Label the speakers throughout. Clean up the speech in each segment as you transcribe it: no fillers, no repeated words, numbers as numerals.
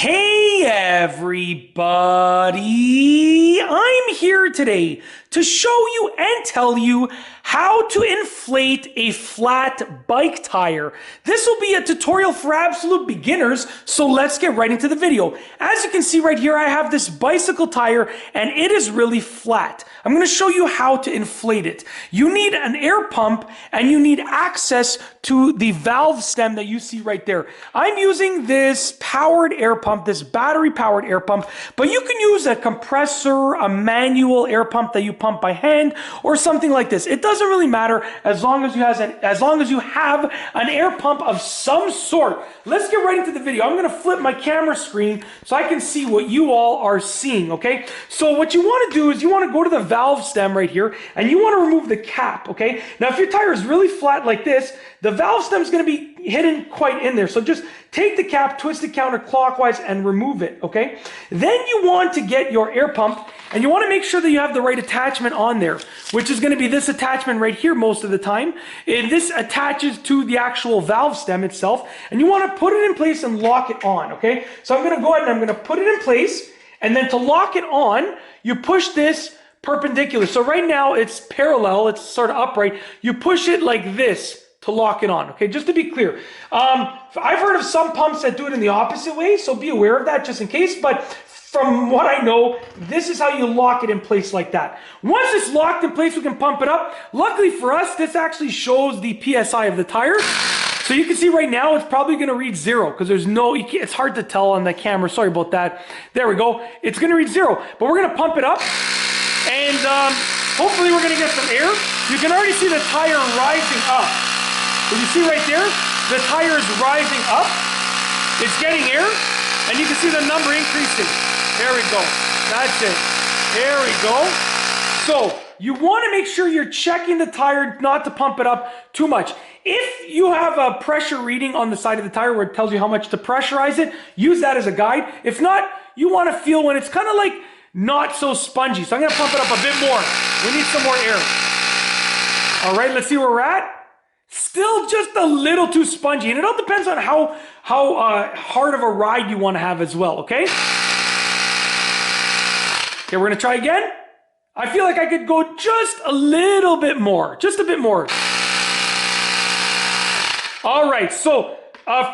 Speaker 1: Hey everybody, I'm here today to show you and tell you how to inflate a flat bike tire. This will be a tutorial for absolute beginners, so let's get right into the video. As you can see right here, I have this bicycle tire and it is really flat. I'm going to show you how to inflate it. You need an air pump and you need access to the valve stem that you see right there. I'm using this powered air pump, this battery powered air pump, but you can use a compressor, a manual air pump that you pump by hand, or something like this. It doesn't really matter as long as you have an air pump of some sort. Let's get right into the video. I'm going to flip my camera screen so I can see what you all are seeing, okay? So what you want to do is you want to go to the valve stem right here and you want to remove the cap, okay? Now if your tire is really flat like this, the valve stem is going to be hidden quite in there. So just take the cap, twist it counterclockwise and remove it, okay? Then you want to get your air pump and you want to make sure that you have the right attachment on there, which is going to be this attachment right here most of the time. And this attaches to the actual valve stem itself, and you want to put it in place and lock it on, okay? So I'm going to go ahead and I'm going to put it in place, and then to lock it on, you push this perpendicular. So right now it's parallel, it's sort of upright. You push it like this to lock it on, okay? Just to be clear. I've heard of some pumps that do it in the opposite way, so be aware of that just in case, but from what I know, this is how you lock it in place like that. Once it's locked in place, we can pump it up. Luckily for us, this actually shows the PSI of the tire. So you can see right now, it's probably gonna read 0 because it's hard to tell on the camera, sorry about that. There we go, it's gonna read 0, but we're gonna pump it up and hopefully we're gonna get some air. You can already see the tire rising up. So you see right there, the tire is rising up. It's getting air and you can see the number increasing. There we go. That's it. There we go. So you want to make sure you're checking the tire not to pump it up too much. If you have a pressure reading on the side of the tire where it tells you how much to pressurize it, use that as a guide. If not, you want to feel when it's kind of like not so spongy. So I'm going to pump it up a bit more. We need some more air. All right, let's see where we're at. Still just a little too spongy. And it all depends on how hard of a ride you want to have as well, okay? Okay, we're going to try again. I feel like I could go just a little bit more. Just a bit more. All right, so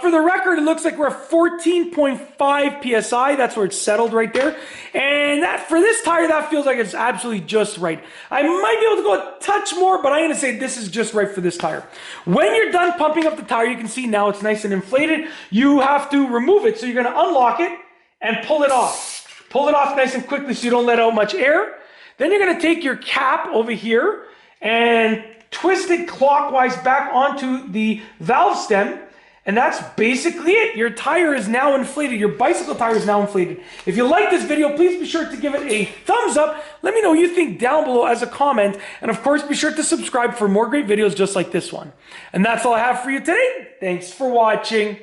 Speaker 1: for the record, it looks like we're at 14.5 PSI. That's where it's settled right there. And that for this tire, that feels like it's absolutely just right. I might be able to go a touch more, but I'm going to say this is just right for this tire. When you're done pumping up the tire, you can see now it's nice and inflated. You have to remove it. So you're going to unlock it and pull it off. Pull it off nice and quickly so you don't let out much air. Then you're going to take your cap over here and twist it clockwise back onto the valve stem. And that's basically it. Your tire is now inflated. Your bicycle tire is now inflated. If you like this video, please be sure to give it a thumbs up. Let me know what you think down below as a comment. And of course, be sure to subscribe for more great videos just like this one. And that's all I have for you today. Thanks for watching.